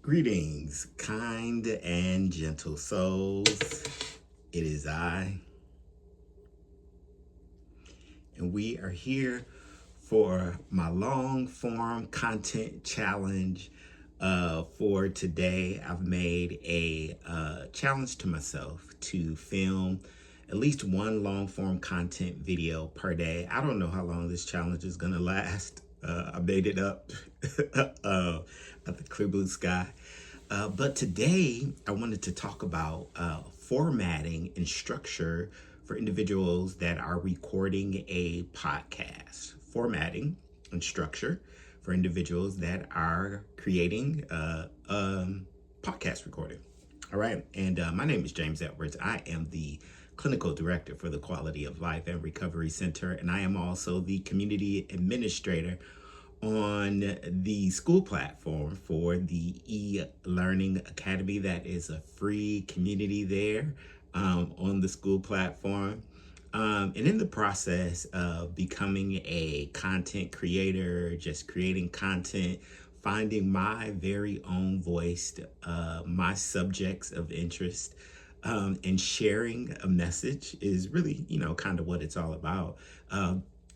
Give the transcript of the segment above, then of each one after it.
Greetings, kind and gentle souls. It is I, and we are here for my long form content challenge. For today, I've made a challenge to myself to film at least one long form content video per day. I don't know how long this challenge is going to last. I made it up at the clear blue sky. But today, I wanted to talk about formatting and structure for individuals that are recording a podcast. Formatting and structure for individuals that are creating podcast recording. All right. And my name is James Edwards. I am the clinical director for the Quality of Life and Recovery Center, and I am also the community administrator on the school platform for the e-learning academy. That is a free community there on the school platform. And in the process of becoming a content creator, just creating content, finding my very own voice, my subjects of interest, and sharing a message is really, kind of what it's all about.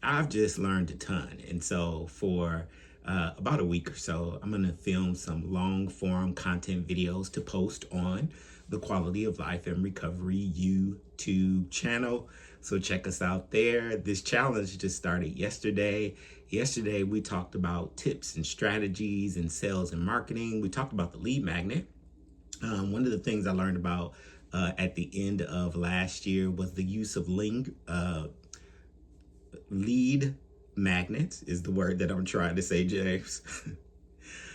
I've just learned a ton. And so for about a week or so, I'm going to film some long form content videos to post on the Quality of Life and Recovery YouTube channel. So check us out there. This challenge just started yesterday. Yesterday, we talked about tips and strategies in sales and marketing. We talked about the lead magnet. One of the things I learned about at the end of last year was the use of lead magnets is the word that I'm trying to say, James.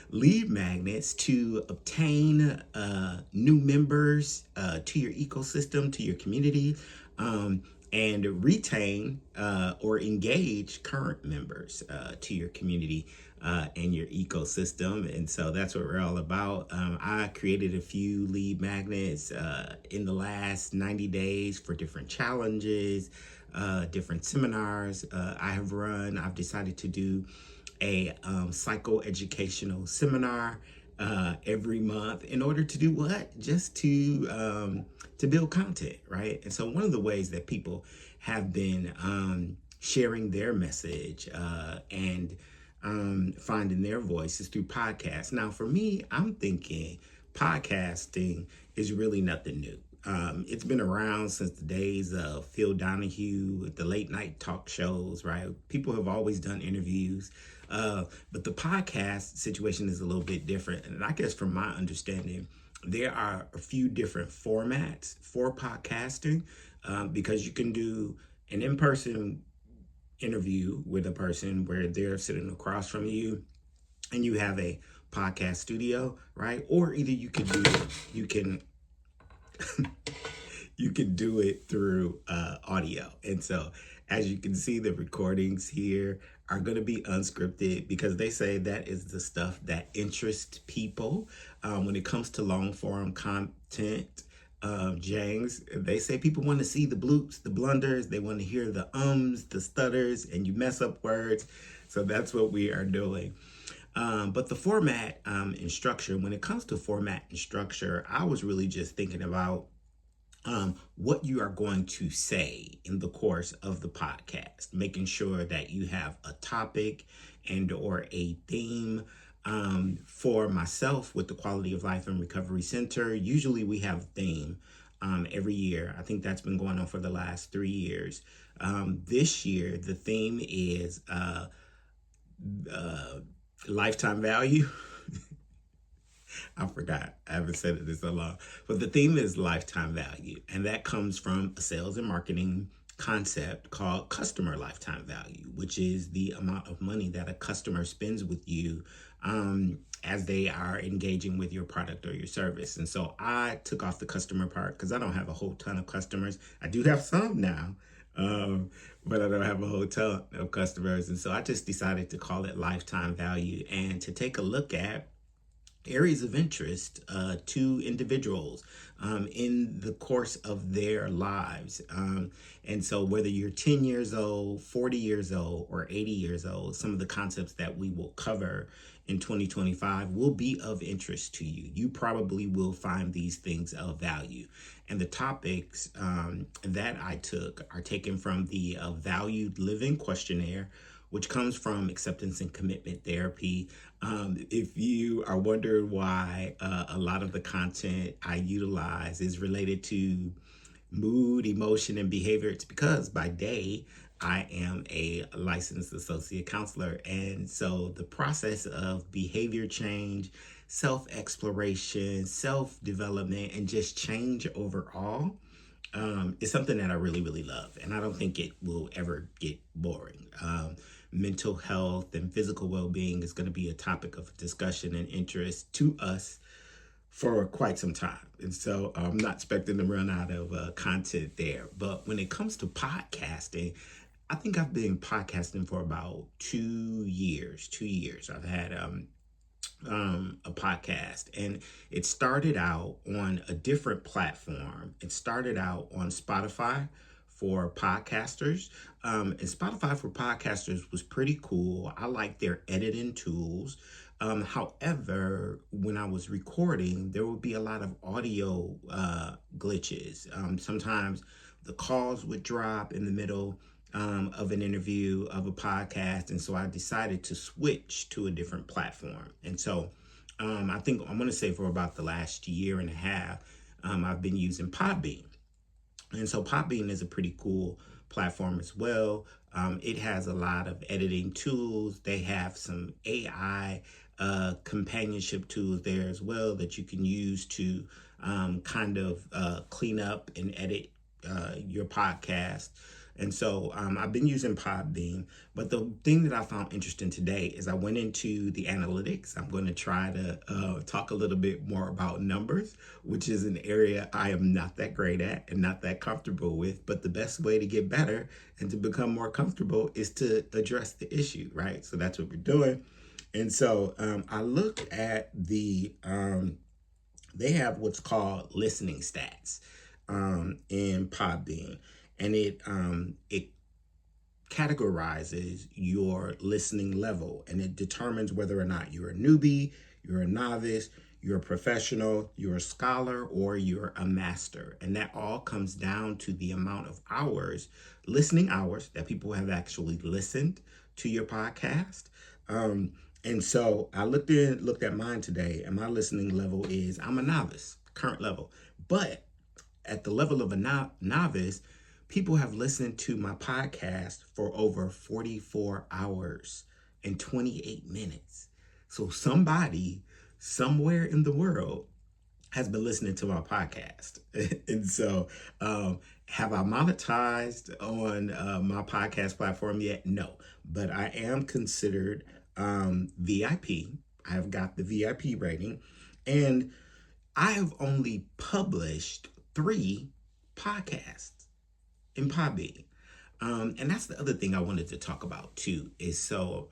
Lead magnets to obtain new members to your ecosystem, to your community, and retain or engage current members to your community and your ecosystem. And so that's what we're all about. I created a few lead magnets in the last 90 days for different challenges, different seminars I have run. I've decided to do a psychoeducational seminar every month in order to do what? Just to build content, right? And so one of the ways that people have been sharing their message and finding their voice is through podcasts. Now, for me, I'm thinking podcasting is really nothing new. It's been around since the days of Phil Donahue, the late night talk shows, right? People have always done interviews. But the podcast situation is a little bit different. And I guess from my understanding, there are a few different formats for podcasting because you can do an in-person interview with a person where they're sitting across from you and you have a podcast studio, right? Or either you can do it through audio. And so as you can see, the recordings here are going to be unscripted because they say that is the stuff that interests people. When it comes to long form content, James, they say people want to see the bloops, the blunders. They want to hear the ums, the stutters, and you mess up words. So that's what we are doing. But the format and structure, when it comes to format and structure, I was really just thinking about what you are going to say in the course of the podcast, making sure that you have a topic and or a theme. For myself with the Quality of Life and Recovery Center, usually we have a theme every year. I think that's been going on for the last 3 years. This year, the theme is lifetime value. I forgot. I haven't said it in so long. But the theme is lifetime value. And that comes from a sales and marketing concept called customer lifetime value, which is the amount of money that a customer spends with you as they are engaging with your product or your service. And so I took off the customer part because I don't have a whole ton of customers. I do have some now, but I don't have a whole ton of customers. And so I just decided to call it lifetime value and to take a look at areas of interest to individuals in the course of their lives. And so whether you're 10 years old, 40 years old, or 80 years old, some of the concepts that we will cover in 2025 will be of interest to you. You probably will find these things of value. And the topics that I took are taken from the Valued Living Questionnaire, which comes from acceptance and commitment therapy. If you are wondering why a lot of the content I utilize is related to mood, emotion, and behavior, it's because by day, I am a licensed associate counselor. And so the process of behavior change, self exploration, self development, and just change overall is something that I really, really love. And I don't think it will ever get boring. Mental health and physical well being is going to be a topic of discussion and interest to us for quite some time. And so I'm not expecting to run out of content there. But when it comes to podcasting, I think I've been podcasting for about 2 years. 2 years. I've had a podcast, and it started out on a different platform. It started out on Spotify for podcasters. And Spotify for podcasters was pretty cool. I like their editing tools. However, when I was recording, there would be a lot of audio glitches. Sometimes the calls would drop in the middle of an interview, of a podcast. And so I decided to switch to a different platform. And so I think I'm going to say for about the last year and a half, I've been using Podbean. And so Podbean is a pretty cool platform as well. It has a lot of editing tools. They have some AI companionship tools there as well that you can use to kind of clean up and edit your podcast. And so I've been using Podbean, but the thing that I found interesting today is I went into the analytics. I'm going to try to talk a little bit more about numbers, which is an area I am not that great at and not that comfortable with. But the best way to get better and to become more comfortable is to address the issue, right? So that's what we're doing. And so I looked at they have what's called listening stats in Podbean. And it categorizes your listening level, and it determines whether or not you're a newbie, you're a novice, you're a professional, you're a scholar, or you're a master. And that all comes down to the amount of hours, listening hours, that people have actually listened to your podcast. And so I looked at mine today, and my listening level is, I'm a novice, current level. But at the level of a novice, people have listened to my podcast for over 44 hours and 28 minutes. So somebody somewhere in the world has been listening to my podcast. And so have I monetized on my podcast platform yet? No, but I am considered VIP. I have got the VIP rating, and I have only published 3 podcasts in Podbean. And that's the other thing I wanted to talk about too, is so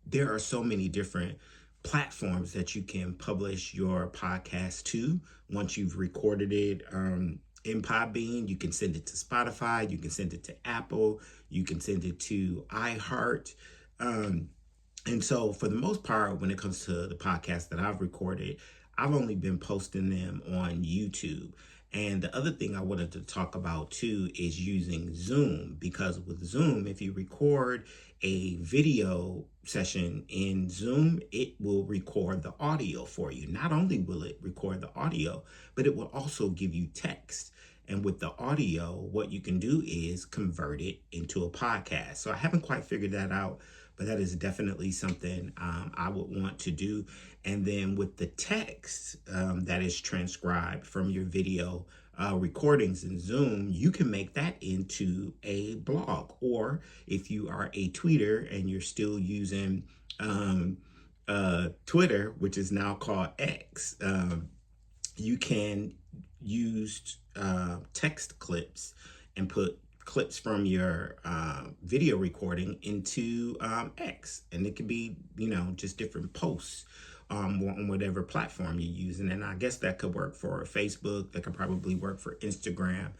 there are so many different platforms that you can publish your podcast to. Once you've recorded it in Podbean, you can send it to Spotify, you can send it to Apple, you can send it to iHeart. And so for the most part, when it comes to the podcasts that I've recorded, I've only been posting them on YouTube. And the other thing I wanted to talk about too is using Zoom, because with Zoom, if you record a video session in Zoom, it will record the audio for you. Not only will it record the audio, but it will also give you text. And with the audio, what you can do is convert it into a podcast. So I haven't quite figured that out, but that is definitely something I would want to do. And then with the text that is transcribed from your video recordings in Zoom, you can make that into a blog. Or if you are a tweeter and you're still using Twitter, which is now called X, you can use text clips and put clips from your video recording into X. And it could be, just different posts on whatever platform you're using. And I guess that could work for Facebook. That could probably work for Instagram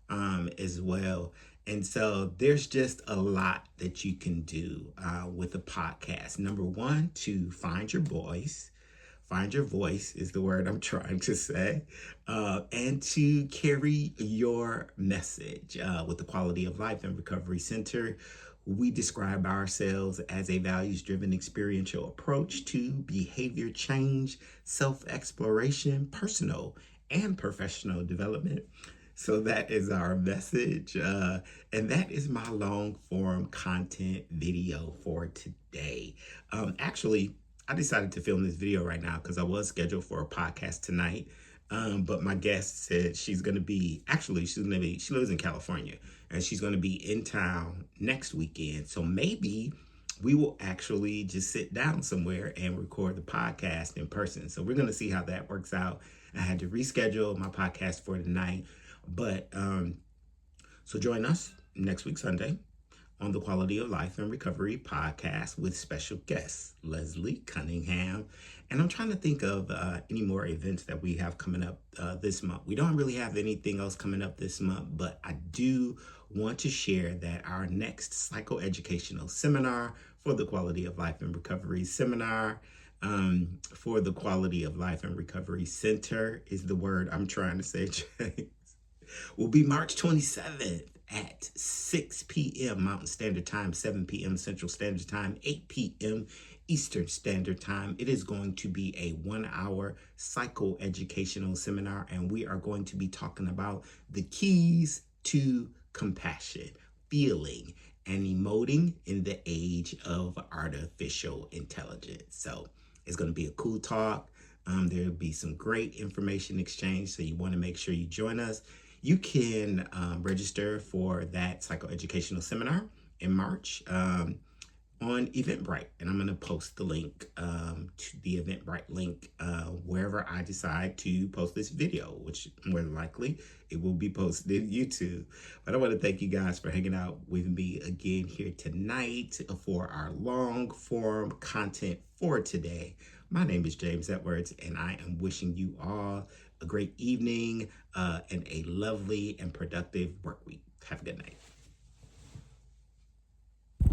as well. And so there's just a lot that you can do with a podcast. Number one, to find your voice. Find your voice is the word I'm trying to say, and to carry your message. With the Quality of Life and Recovery Center, we describe ourselves as a values driven experiential approach to behavior change, self exploration, personal and professional development. So that is our message. And that is my long form content video for today. Actually, I decided to film this video right now because I was scheduled for a podcast tonight. But my guest said she's going to be, she lives in California and she's going to be in town next weekend. So maybe we will actually just sit down somewhere and record the podcast in person. So we're going to see how that works out. I had to reschedule my podcast for tonight. But so join us next week, Sunday, on the Quality of Life and Recovery podcast with special guest Leslie Cunningham. And I'm trying to think of any more events that we have coming up this month. We don't really have anything else coming up this month, but I do want to share that our next psychoeducational seminar for the Quality of Life and Recovery seminar for the Quality of Life and Recovery Center is the word I'm trying to say, James, will be March 27th at 6 p.m. Mountain Standard Time, 7 p.m. Central Standard Time, 8 p.m. Eastern Standard Time. It is going to be a 1-hour psychoeducational seminar, and we are going to be talking about the keys to compassion, feeling, and emoting in the age of artificial intelligence. So it's going to be a cool talk. There'll be some great information exchange, so you want to make sure you join us. You can register for that psychoeducational seminar in March on Eventbrite. And I'm going to post the link to the Eventbrite link wherever I decide to post this video, which more than likely it will be posted on YouTube. But I want to thank you guys for hanging out with me again here tonight for our long form content for today. My name is James Edwards, and I am wishing you all a great evening and a lovely and productive work week. Have a good night.